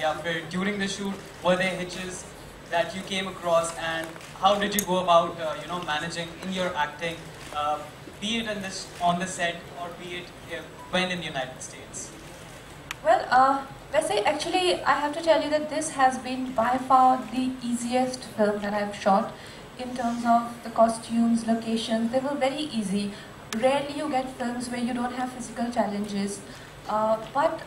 या फिर during the shoot, were there hitches that you came across, and how did you go about managing in your acting, be it on the set or be it when in the United States? Well, वैसे actually I have to tell you that this has been by far the easiest film that I've shot in terms of the costumes, locations. They were very easy. Rarely you get films where you don't have physical challenges. But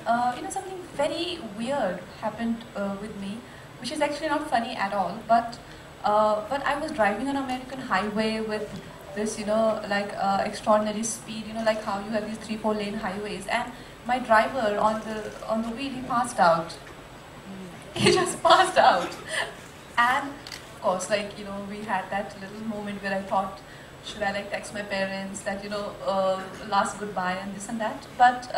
something very weird happened with me, which is actually not funny at all. But I was driving on American highway with this, extraordinary speed. Like how you have these 3-4 lane highways, and my driver on the wheel, he passed out. He just passed out, and of course, we had that little moment where I thought, should I text my parents that last goodbye and this and that? But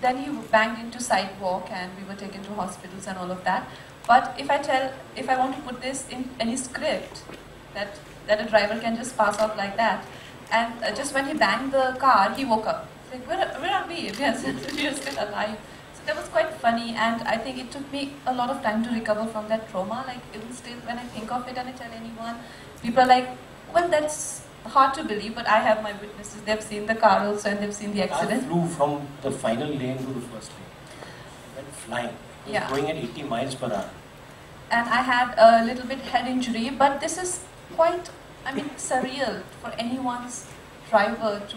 then he banged into sidewalk and we were taken to hospitals and all of that. But if I want to put this in any script, that a driver can just pass out like that, and just when he banged the car, he woke up. It's like, where are we? We are still alive. So that was quite funny, and I think it took me a lot of time to recover from that trauma. Even still, when I think of it and I tell anyone, people are like, well, that's hard to believe, but I have my witnesses. They've seen the car also and they've seen the accident. I flew from the final lane to the first lane. I went flying. I was going at 80 miles per hour. And I had a little bit head injury, but this is quite, surreal for anyone's driver to,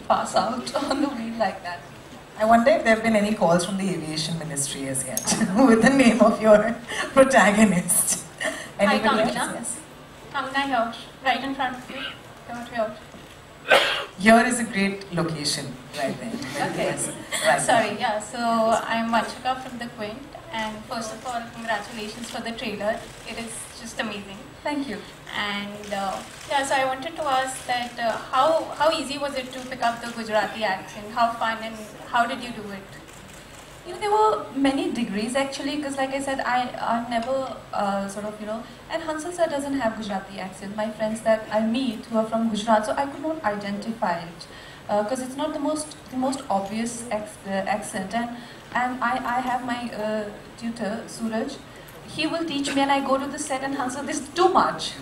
pass out on the wheel like that. I wonder if there have been any calls from the aviation ministry as yet with the name of your protagonist. Hi, Kangana. Yes. Kangana here, right in front of you. Here. Here is a great location, right there. Okay. Yes, right. Sorry, yeah. So I'm Vanchika from The Quint, and first of all, congratulations for the trailer. It is just amazing. Thank you. And so I wanted to ask that how easy was it to pick up the Gujarati accent? How fun, and how did you do it? There were many degrees actually, because like I said, I've never and Hansal sir doesn't have Gujarati accent. My friends that I meet who are from Gujarat, so I could not identify it, because it's not the most obvious accent. And I have my tutor, Suraj. He will teach me, and I go to the set and Hansal, this is too much.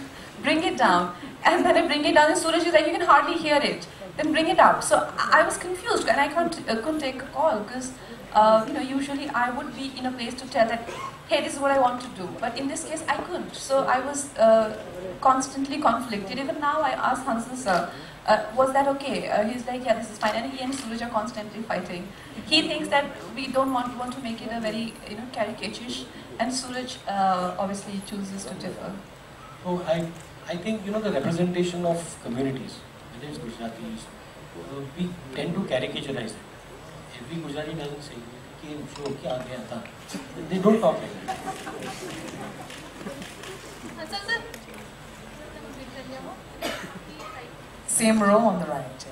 Bring it down. And then I bring it down, and Suraj is like, you can hardly hear it. Then bring it up. So I was confused, and I couldn't take a call, because usually I would be in a place to tell that, hey, this is what I want to do. But in this case, I couldn't. So I was constantly conflicted. Even now, I asked Hansal sir, was that okay? He's like, yeah, this is fine. And he and Suraj are constantly fighting. He thinks that we don't want to make it a very caricaturish, and Suraj obviously chooses to differ. So I think the representation of communities, whether it's Gujaratis, we tend to caricaturize it. Every Gujarati doesn't say कि उसको क्या आ गया था. They don't talk like that. Same row on the right.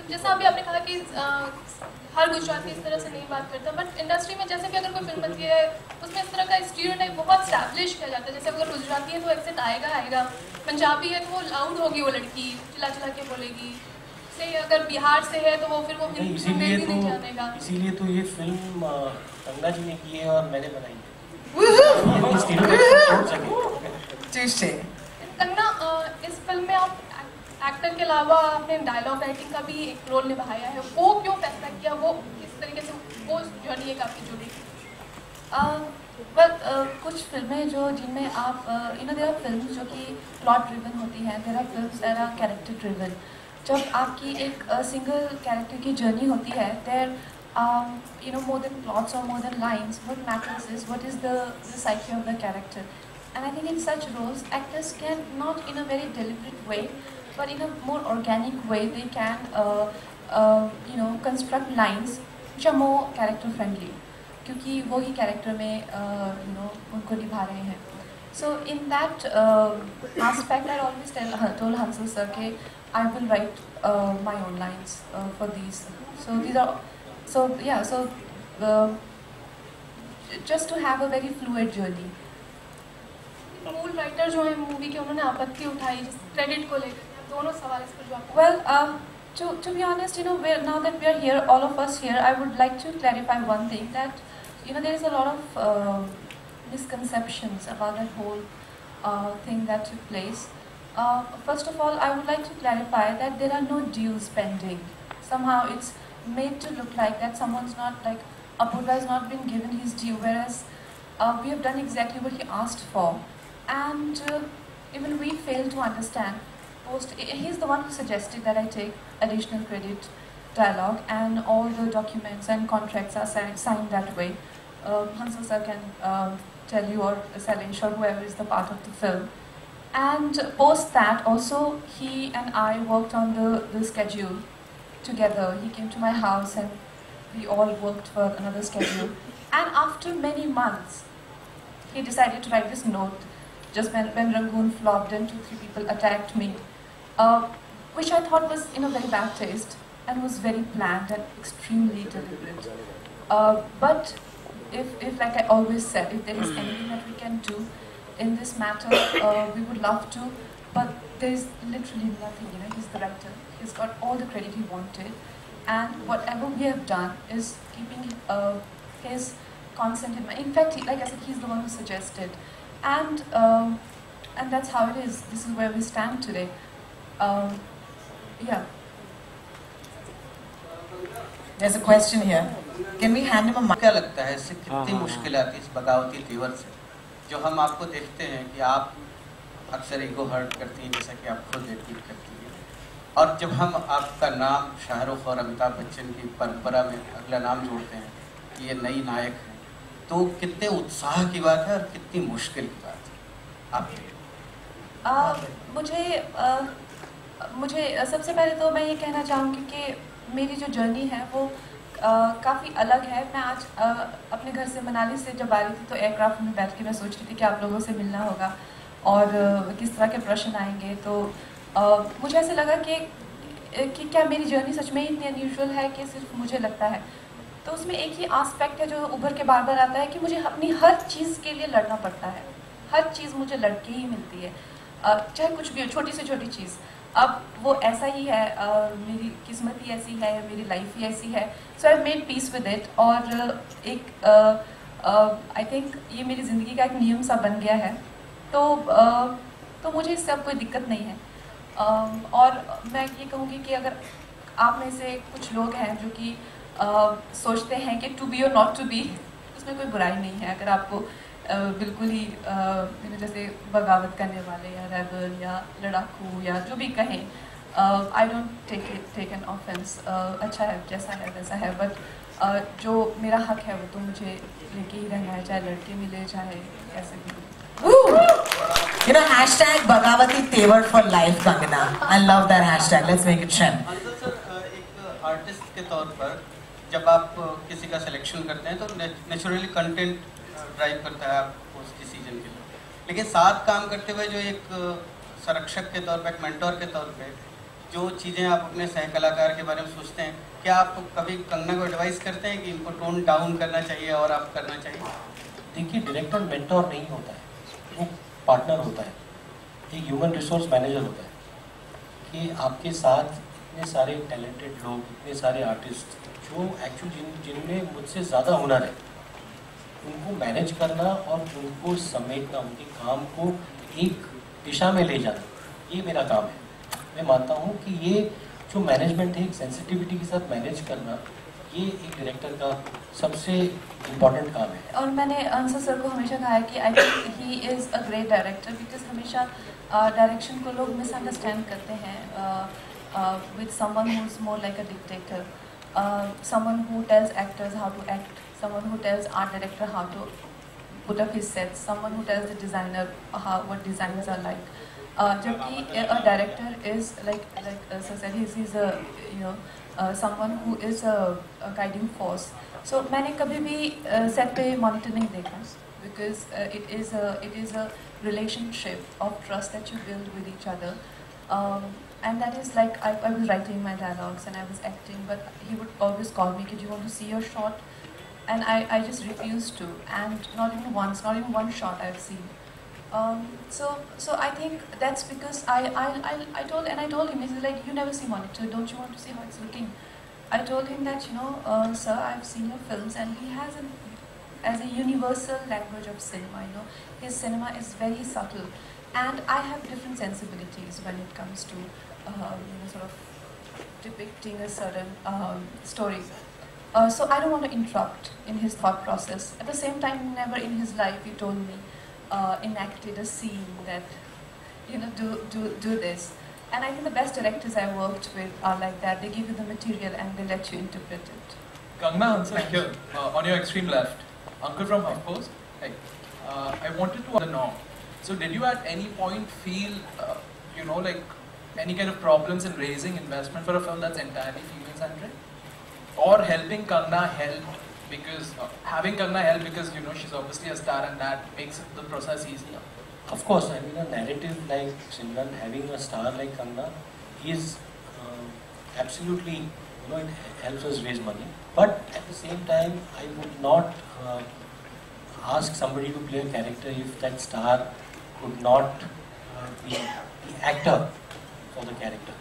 जैसा अभी आपने कहा कि हर गुजराती इस तरह से नहीं बात करता, बट इंडस्ट्री में जैसे कि अगर कोई फिल्म बनती है उसमें इस तरह का स्टीरियोटाइप बहुत स्टैब्लिश किया जाता है. जैसे अगर गुजराती है तो एक्सेंट आएगा, पंजाबी है तो वो लाउड होगी, वो लड़की चिल्ला के बोलेगी, से अगर बिहार से है तो वो फिर वो नहीं जानेगा. इसीलिए तो ये फिल्म गंगा जी ने की है और मैंने बनाई है. कंगना, इस फिल्म में आप एक्टर के अलावा आपने डायलॉग राइटिंग का भी एक रोल निभाया है. वो क्यों फैसला किया? वो किस तरीके से वो जर्नी एक आपकी जुड़ी? कुछ फिल्में जिनमें आप देयर आर फिल्म्स जो कि प्लॉट ड्रिवन होती हैं, there are films that are character driven. जब आपकी एक सिंगल कैरेक्टर की जर्नी होती है, there more than plots or more than lines, what matters is what is the psyche of the character. And I think in such roles, actors can, not in a very deliberate way, but in a more organic way, they can construct lines which are more character friendly, क्योंकि वो ही character में उनको निभा रहे हैं. So in that aspect, I always told Hansal sir कि I will write my own lines for these. So these are just to have a very fluid journey. मूल writer जो है मूवी के, उन्होंने आपत्ति उठाई क्रेडिट को लेकर. दोनों सवाल इस पर जो आप. Well, to be honest, now that we are here, all of us here, I would like to clarify one thing, that you know, there is a lot of misconceptions about that whole thing that took place. First of all, I would like to clarify that there are no dues pending. Somehow it's made to look like that someone's not, like, Apurva has not been given his due, whereas we have done exactly what he asked for. And even we fail to understand. He's the one who suggested that I take additional credit dialogue, and all the documents and contracts are signed that way. Hansal sir can tell you, or Salish, or whoever is the part of the film. And post that, also, he and I worked on the schedule together. He came to my house and we all worked for another schedule. And after many months, he decided to write this note, just when Rangoon flopped and 2-3 people attacked me, which I thought was in a very bad taste and was very planned and extremely deliberate. But if, like I always said, if there is anything that we can do in this matter, we would love to, but there is literally nothing, you know. He's the writer, he's got all the credit he wanted, and whatever we have done is keeping his consent in mind. In fact, like I said, he's the one who suggested, and that's how it is. This is where we stand today. Yeah. There's a question here. Can we hand him a mic? क्या लगता है इससे कितनी मुश्किल आती है इस बगावती तेवर से, जो हम आपको देखते हैं कि आप अक्सर ईगो हर्ट करती हैं, जैसा कि आप खुद एडमिट करती हैं, और जब हम आपका नाम शाहरुख और अमिताभ बच्चन की परंपरा में अगला नाम जोड़ते हैं कि ये नई नायक है, तो कितने उत्साह की बात है और कितनी मुश्किल की बात है आपके मुझे सबसे पहले तो मैं ये कहना चाहूँगी कि मेरी जो जर्नी है वो काफ़ी अलग है। मैं आज अपने घर से मनाली से जब आ रही थी तो एयरक्राफ्ट में बैठ के मैं सोच रही थी कि आप लोगों से मिलना होगा और किस तरह के प्रश्न आएंगे, तो मुझे ऐसे लगा कि क्या मेरी जर्नी सच में इतनी अनयूजुअल है कि सिर्फ मुझे लगता है। तो उसमें एक ही आस्पेक्ट है जो उभर के बार बार आता है कि मुझे अपनी हर चीज़ के लिए लड़ना पड़ता है। हर चीज़ मुझे लड़के ही मिलती है, चाहे कुछ भी हो, छोटी से छोटी चीज़। अब वो ऐसा ही है, मेरी किस्मत ही ऐसी है, मेरी लाइफ ही ऐसी है। So I made peace with it, और एक आई थिंक ये मेरी ज़िंदगी का एक नियम सा बन गया है। तो मुझे इससे अब कोई दिक्कत नहीं है। और मैं ये कहूँगी कि अगर आप में से कुछ लोग हैं जो कि सोचते हैं कि टू बी और नॉट टू बी, उसमें कोई बुराई नहीं है। अगर आपको बिल्कुल ही जैसे बगावत करने वाले या रेबल या लड़ाकू या जो भी कहें, I don't take an offence. अच्छा है, जैसा है वैसा है, बट जो मेरा हक है वो तो मुझे लेके ही रहना है, चाहे लड़के मिले चाहे ऐसे भी। You know, hashtag Bagavati Tevar for life, Kangana. I love that hashtag. Let's make it trend. Sir, एक आर्टिस्ट के तौर पर जब आप किसी का सिलेक्शन करते हैं तो नेचुरली कंटेंट ड्राइव करता है आपको उस डिसीजन के लिए, लेकिन साथ काम करते हुए जो एक संरक्षक के तौर पर, एक मेंटोर के तौर पे जो चीज़ें आप अपने सह कलाकार के बारे में सोचते हैं, क्या आप कभी कंगना को एडवाइस करते हैं कि इनको टोन डाउन करना चाहिए और आप करना चाहिए? देखिए, डायरेक्टर मेंटोर नहीं होता है, वो पार्टनर होता है, एक ह्यूमन रिसोर्स मैनेजर होता है कि आपके साथ इतने सारे टैलेंटेड लोग, इतने सारे आर्टिस्ट जो एक्चुअली जिनमें मुझसे ज़्यादा हुनर है, उनको मैनेज करना और उनको समेटना, उनके काम को एक दिशा में ले जाना, ये मेरा काम है। मैं मानता हूँ कि ये जो मैनेजमेंट है, एक सेंसिटिविटी के साथ मैनेज करना, ये एक डायरेक्टर का सबसे इम्पोर्टेंट काम है। और मैंने अंसर सर को हमेशा कहा है कि I think he is a great director, because हमेशा डायरेक्शन को लोग मिसअंडरस्टैंड करते हैं with someone who is more like a dictator, someone who tells actors how to act, someone who tells art director how to put up his sets, someone who tells the designer what designs are like. Jabki a director is like sir said, he's a someone who is a guiding force. So मैंने कभी भी set पे monitor नहीं देखा, because it is a relationship of trust that you build with each other. And that is like I was writing my dialogues and I was acting, but he would always call me, "Do you want to see your shot?" And I just refused to, and not even once, not even one shot I've seen. So I think that's because I told him, he's like, "You never see monitor, don't you want to see how it's looking?" I told him that, sir, I've seen your films, and he has a as a universal language of cinema. You know, his cinema is very subtle, and I have different sensibilities when it comes to sort of depicting a certain story. So I don't want to interrupt in his thought process. At the same time, never in his life he told me enacted a scene that do this. And I think the best directors I worked with are like that. They give you the material and they let you interpret it. Gangna answer here, on your extreme left. Uncle from HuffPost. Hey, I wanted to know. So did you at any point feel, like any kind of problems in raising investment for a film that's entirely female-centric? Or helping Kangna help because, having Kangna help because, she's obviously a star and that makes the process easier? Of course, I mean, a narrative like Simran, having a star like Kangna is absolutely, it helps us raise money. But at the same time, I would not ask somebody to play a character if that star could not be the actor for the character.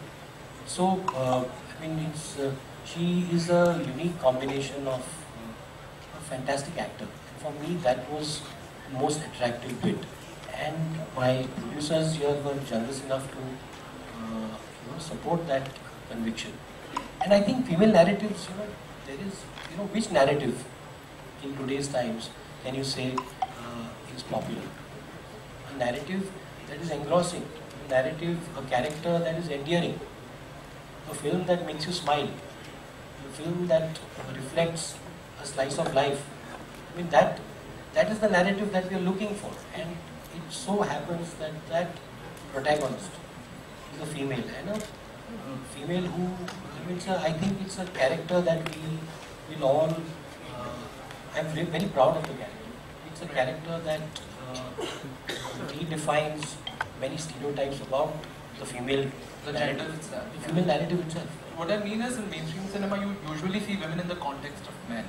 So, I mean, she is a unique combination of a fantastic actor. And for me, that was the most attractive bit. And my producers here were generous enough to support that conviction. And I think female narratives, there is, which narrative in today's times can you say is popular? A narrative that is engrossing, a narrative, a character that is endearing, a film that makes you smile, a film that reflects a slice of life. I mean, that is the narrative that we are looking for. And it so happens that that protagonist is a female, and a female who, I think it's a character that we will all, I'm very proud of the character. It's a character that redefines many stereotypes about the female narrative itself. The female narrative itself. What I mean is, in mainstream cinema, you usually see women in the context of men.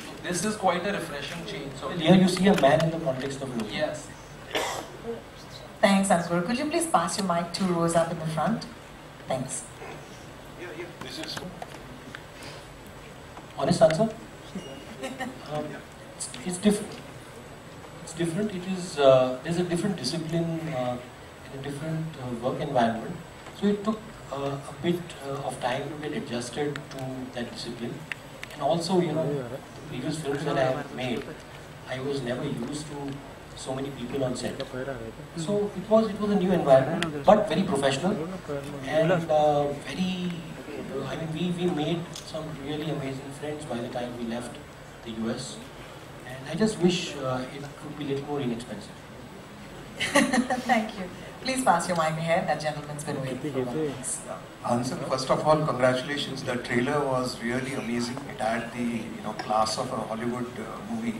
So this is quite a refreshing change. So here you see a man in the context of women. Yes. Thanks, Ankur. Could you please pass your mic 2 rows up in the front? Thanks. This is honest answer. It's different. It's different. It is there's a different discipline in a different work environment. So it took a bit of time to get adjusted to that discipline. And also, the previous films that I have made, I was never used to so many people on set. So it was a new environment, but very professional and we made some really amazing friends by the time we left the US. And I just wish it could be a little more inexpensive. Thank you. Please pass your mic ahead. That gentleman's been waiting for 1 week. Answer, first of all, congratulations. The trailer was really amazing. It had the class of a Hollywood movie.